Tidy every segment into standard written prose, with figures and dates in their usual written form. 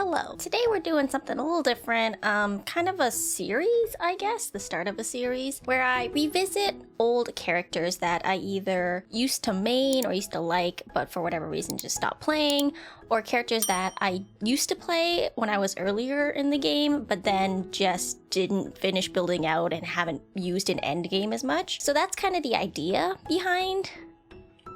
Hello. Today we're doing something a little different, kind of a series, I guess, the start of a series, where I revisit old characters that I either used to main or used to like, but for whatever reason just stopped playing, or characters that I used to play when I was earlier in the game, but then just didn't finish building out and haven't used in endgame as much. So that's kind of the idea behind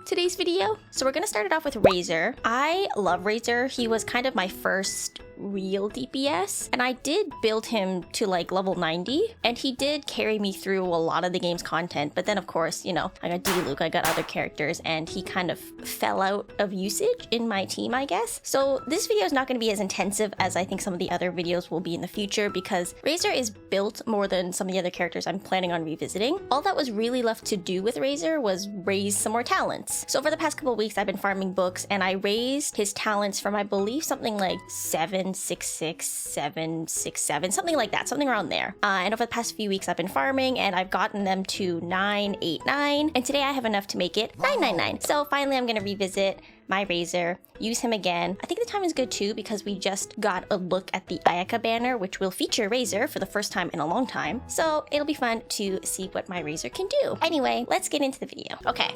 today's video. So we're gonna start it off with Razor. I love Razor. He was kind of my first real DPS, and I did build him to like level 90, and he did carry me through a lot of the game's content. But then of course, you know, I got D-Luke, I got other characters, and he kind of fell out of usage in my team, I guess. So this video is not going to be as intensive as I think some of the other videos will be in the future, because Razor is built more than some of the other characters I'm planning on revisiting. All that was really left to do with Razor was raise some more talents. So over the past couple of weeks, I've been farming books, and I raised his talents from, I believe, something like 766, 767, something like that, something around there. And over the past few weeks, I've been farming, and I've gotten them to 989, and today I have enough to make it 999. So finally, I'm going to revisit my Razor, use him again. I think the time is good too, because we just got a look at the Ayaka banner, which will feature Razor for the first time in a long time. So it'll be fun to see what my Razor can do. Anyway, let's get into the video. Okay,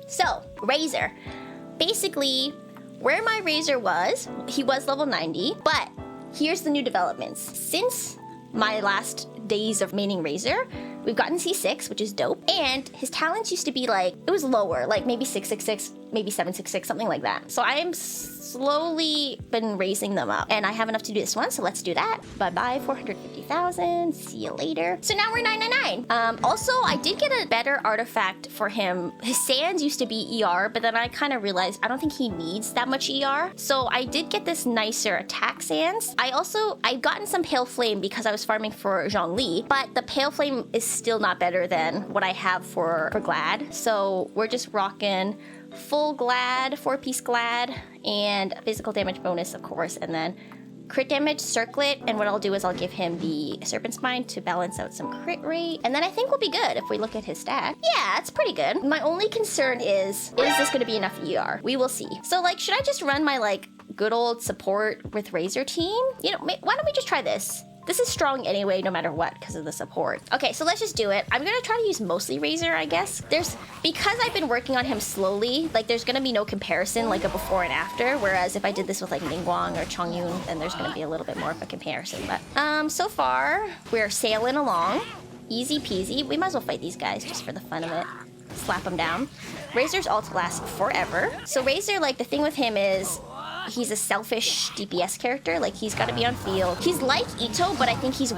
so Razor. Basically, where my Razor was, he was level 90, but here's the new developments. Since my last days of maining Razor, we've gotten C6, which is dope, and his talents used to be like, it was lower, like maybe 666, maybe 766, something like that. So I am slowly been raising them up, and I have enough to do this one, so let's do that. Bye-bye, 450,000, see you later. So now we're 999. Also, I did get a better artifact for him. His sands used to be ER, but then I kind of realized I don't think he needs that much ER. So I did get this nicer attack sands. I've gotten some Pale Flame because I was farming for Zhongli, but the Pale Flame is still not better than what I have for Glad. So we're just rocking full Glad, 4-piece Glad, and physical damage bonus, of course, and then crit damage, circlet, and what I'll do is I'll give him the Serpent Spine to balance out some crit rate, and then I think we'll be good if we look at his stat. Yeah, it's pretty good. My only concern is this gonna be enough ER? We will see. So, like, should I just run my, like, good old support with Razor team? You know, why don't we just try this? This is strong anyway, no matter what, because of the support. Okay, so let's just do it. I'm gonna try to use mostly Razor, I guess. Because I've been working on him slowly, like there's gonna be no comparison, like a before and after, whereas if I did this with like Ningguang or Chongyun, then there's gonna be a little bit more of a comparison. But so far, we're sailing along. Easy peasy. We might as well fight these guys just for the fun of it. Slap them down. Razor's ult lasts forever. So Razor, like the thing with him is, he's a selfish DPS character. Like, he's got to be on field. He's like Ito, but I think he's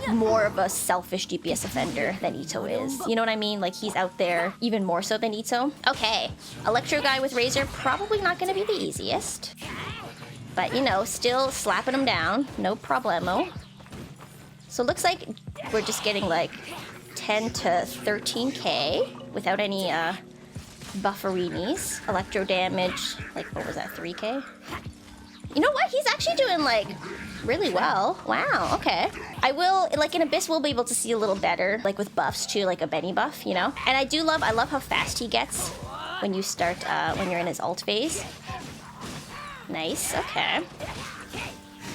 more of a selfish DPS offender than Ito is. You know what I mean? Like, he's out there even more so than Ito. Okay, Electro guy with Razor, probably not going to be the easiest. But, you know, still slapping him down. No problemo. So it looks like we're just getting, like, 10 to 13k without any, bufferinis. Electro damage, like, what was that, 3k? You know what? He's actually doing, like, really well. Wow, okay. I will, like, in Abyss, we'll be able to see a little better, like, with buffs, too, like a Benny buff, you know? And I love how fast he gets when you start, when you're in his ult phase. Nice, okay.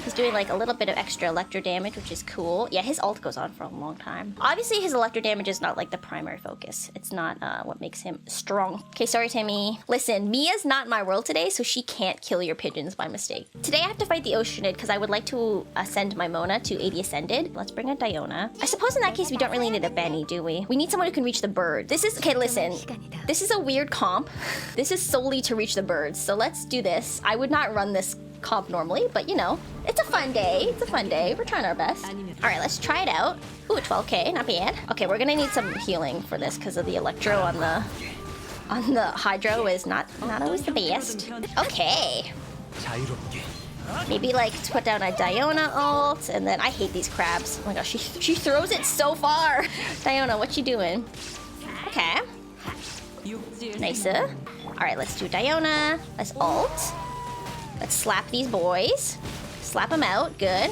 He's doing like a little bit of extra electro damage, which is cool. Yeah, his ult goes on for a long time. Obviously, his electro damage is not like the primary focus. It's not what makes him strong. Okay, sorry, Timmy. Listen, Mia's not in my world today, so she can't kill your pigeons by mistake. Today, I have to fight the Oceanid because I would like to ascend my Mona to 80 Ascended. Let's bring a Diona. I suppose in that case, we don't really need a Benny, do we? We need someone who can reach the bird. Okay, listen. This is a weird comp. This is solely to reach the birds, so let's do this. I would not run this comp normally, but you know, it's a fun day. It's a fun day. We're trying our best. All right, let's try it out. Ooh, 12k, not bad. Okay, we're gonna need some healing for this because of the electro on the hydro is not always the best. Okay. Maybe like put down a Diona ult, and then I hate these crabs. Oh my gosh, she throws it so far. Diona, what you doing? Okay. Nice. All right, let's do Diona. Let's ult. Let's slap these boys. Slap them out. Good.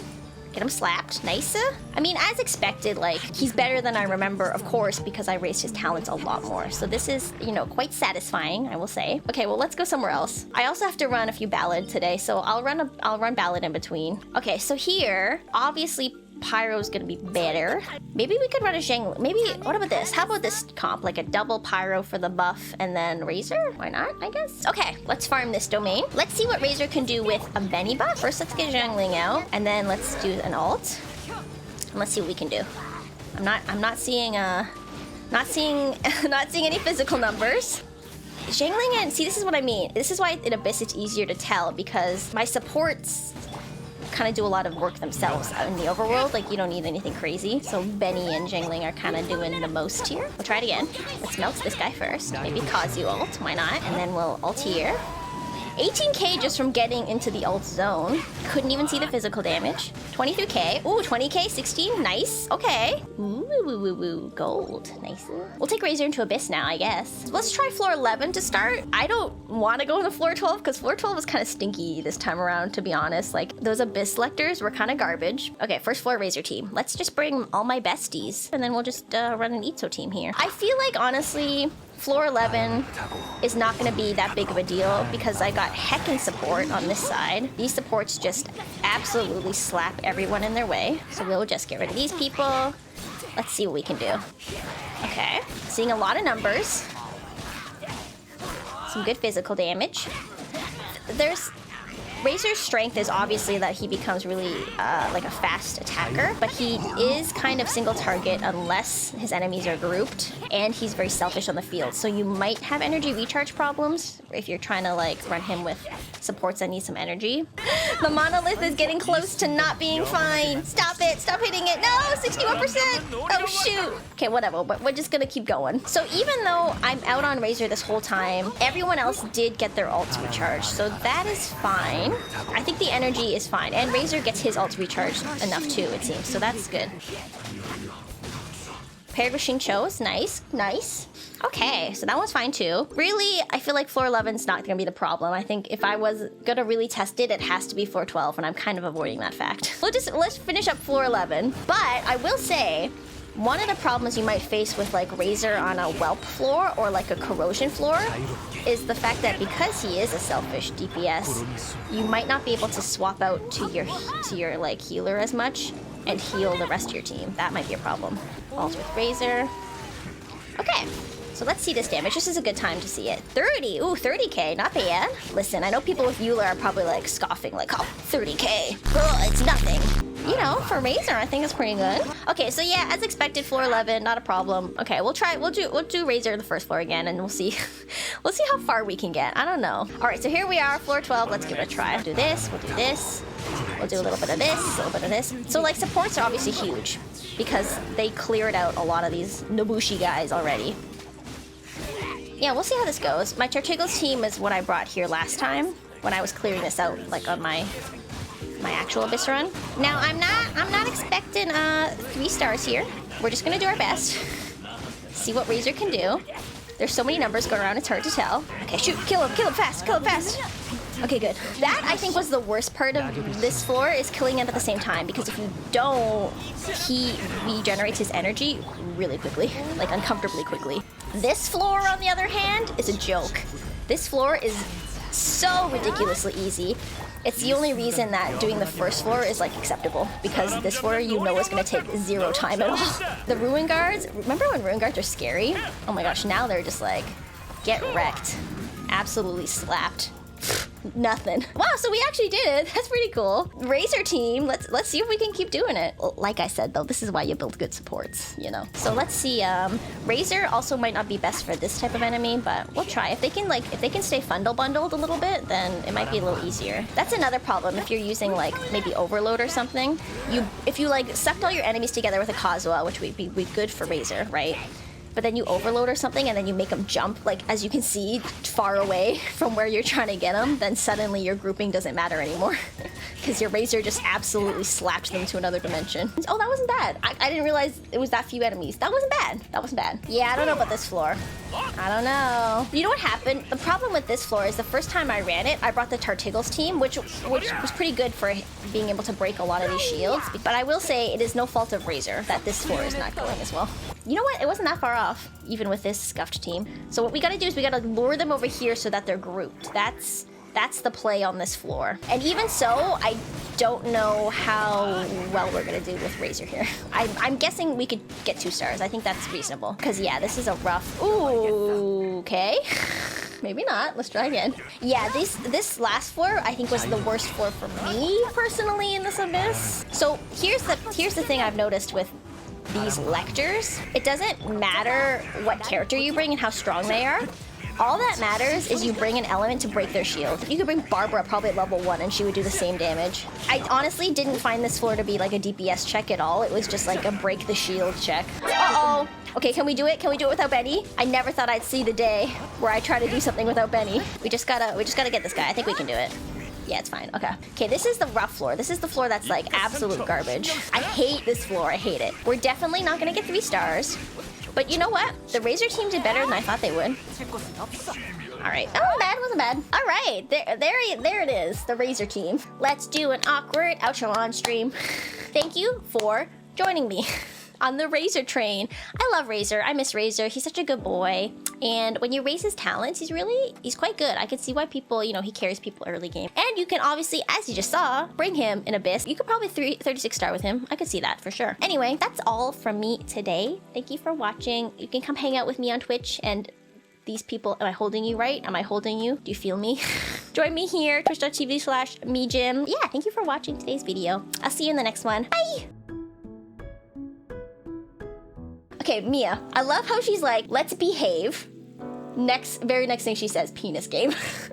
Get him slapped. Nice. I mean, as expected, like, he's better than I remember, of course, because I raised his talents a lot more. So this is, you know, quite satisfying, I will say. Okay, well, let's go somewhere else. I also have to run a few Ballad today, so I'll run Ballad in between. Okay, so here, obviously, Pyro's gonna be better. Maybe we could run a Zhang. Maybe, what about this? How about this comp? Like a double Pyro for the buff and then Razor? Why not, I guess? Okay, let's farm this domain. Let's see what Razor can do with a Benny buff. First, let's get Zhangling out, and then let's do an ult. And let's see what we can do. I'm not seeing not seeing any physical numbers. Zhangling and, see, this is what I mean. This is why in Abyss it's easier to tell, because my supports kind of do a lot of work themselves in the overworld. Like, you don't need anything crazy. So Benny and Zhangling are kind of doing the most here. We'll try it again. Let's melt this guy first. Maybe Kazu ult, why not? And then we'll ult here. 18k just from getting into the ult zone. Couldn't even see the physical damage. 23k. Ooh, 20k, 16. Nice. Okay. Ooh, gold. Nice. We'll take Razor into Abyss now, I guess. Let's try floor 11 to start. I don't want to go into floor 12 because floor 12 was kind of stinky this time around, to be honest. Like, those Abyss selectors were kind of garbage. Okay, first floor Razor team. Let's just bring all my besties, and then we'll just run an Itzo team here. I feel like, honestly, floor 11 is not going to be that big of a deal because I got heckin' support on this side. These supports just absolutely slap everyone in their way. So we'll just get rid of these people. Let's see what we can do. Okay, seeing a lot of numbers. Some good physical damage. Razor's strength is obviously that he becomes really like a fast attacker, but he is kind of single target unless his enemies are grouped, and he's very selfish on the field. So you might have energy recharge problems if you're trying to like run him with supports that need some energy. The monolith is getting close to not being fine. Stop it, stop hitting it. No, 61%. Oh shoot. Okay, whatever, but we're just gonna keep going. So even though I'm out on Razor this whole time, everyone else did get their ults recharged, so that is fine. I think the energy is fine, and Razor gets his ult recharged enough too, it seems, so that's good. Paired with Xingqiu is nice, nice. Okay, so that one's fine too. Really, I feel like floor 11's not gonna be the problem. I think if I was gonna really test it, it has to be floor 12, and I'm kind of avoiding that fact. Let's finish up floor 11. But I will say, one of the problems you might face with like Razor on a Whelp floor or like a Corrosion floor is the fact that because he is a selfish DPS, you might not be able to swap out to your like healer as much and heal the rest of your team. That might be a problem. Ult with Razor. Okay, so let's see this damage. This is a good time to see it. 30, ooh, 30k, not bad. Listen, I know people with Euler are probably like scoffing, like, oh, 30k, girl, it's nothing. You know, for Razor, I think it's pretty good. Okay, so yeah, as expected, floor 11, not a problem. Okay, we'll do Razor the first floor again, and we'll see, we'll see how far we can get. I don't know. All right, so here we are, floor 12. Let's give it a try. We'll do this. We'll do this. We'll do a little bit of this, a little bit of this. So like supports are obviously huge because they cleared out a lot of these Nobushi guys already. Yeah, we'll see how this goes. My Torchigo's team is what I brought here last time when I was clearing this out, like on my actual Abyss run. Now I'm not expecting 3 stars here. We're just gonna do our best. See what Razor can do. There's so many numbers going around, it's hard to tell. Okay, shoot, kill him fast, kill him fast. Okay, good. That, I think, was the worst part of this floor, is killing him at the same time, because if you don't, he regenerates his energy really quickly, like uncomfortably quickly. This floor, on the other hand, is a joke. This floor is so ridiculously easy. It's the only reason that doing the first floor is like acceptable, because this floor you know is gonna take 0 time at all. The Ruin Guards, remember when Ruin Guards are scary? Oh my gosh, now they're just like, get wrecked. Absolutely slapped. Nothing. Wow, so we actually did it. That's pretty cool. Razor team, let's see if we can keep doing it. Like I said though, this is why you build good supports, you know. So let's see, Razor also might not be best for this type of enemy, but we'll try. If they can stay fundle bundled a little bit, then it might be a little easier. That's another problem if you're using like maybe Overload or something. If you like sucked all your enemies together with a Kazuha, which would be good for Razor, right? But then you overload or something, and then you make them jump, like, as you can see, far away from where you're trying to get them, then suddenly your grouping doesn't matter anymore. because your Razor just absolutely slapped them to another dimension. Oh, that wasn't bad. I didn't realize it was that few enemies. That wasn't bad. That wasn't bad. Yeah, I don't know about this floor. I don't know. You know what happened? The problem with this floor is the first time I ran it, I brought the Tartiggles team, which was pretty good for being able to break a lot of these shields. But I will say it is no fault of Razor that this floor is not going as well. You know what? It wasn't that far off, even with this scuffed team. So what we gotta do is we gotta lure them over here so that they're grouped. That's the play on this floor. And even so, I don't know how well we're gonna do with Razor here. I'm guessing we could get 2 stars. I think that's reasonable. Because yeah, this is a rough... Ooh, okay. Maybe not. Let's try again. Yeah, this last floor, I think, was the worst floor for me, personally, in this abyss. So here's the thing I've noticed with these lectors. It doesn't matter what character you bring and how strong they are. All that matters is you bring an element to break their shield. You could bring Barbara probably at level 1 and she would do the same damage. I honestly didn't find this floor to be like a DPS check at all. It was just like a break the shield check. Uh-oh. Okay, can we do it? Can we do it without Benny? I never thought I'd see the day where I try to do something without Benny. We just gotta get this guy. I think we can do it. Yeah, it's fine. Okay. Okay, this is the rough floor. This is the floor that's like absolute garbage. I hate this floor. I hate it. We're definitely not gonna get 3 stars. But you know what? The Razor team did better than I thought they would. All right. Oh, bad. Wasn't bad. All right. There it is. The Razor team. Let's do an awkward outro on stream. Thank you for joining me on the Razor train. I love Razor. I miss Razor. He's such a good boy. And when you raise his talents, he's quite good. I can see why people, you know, he carries people early game. And you can obviously, as you just saw, bring him in Abyss. You could probably 36 star with him. I could see that for sure. Anyway, that's all from me today. Thank you for watching. You can come hang out with me on Twitch and these people. Am I holding you right? Am I holding you? Do you feel me? Join me here, twitch.tv/mejim. Yeah, thank you for watching today's video. I'll see you in the next one. Bye! Okay, Mia, I love how she's like, let's behave. Very next thing she says, penis game.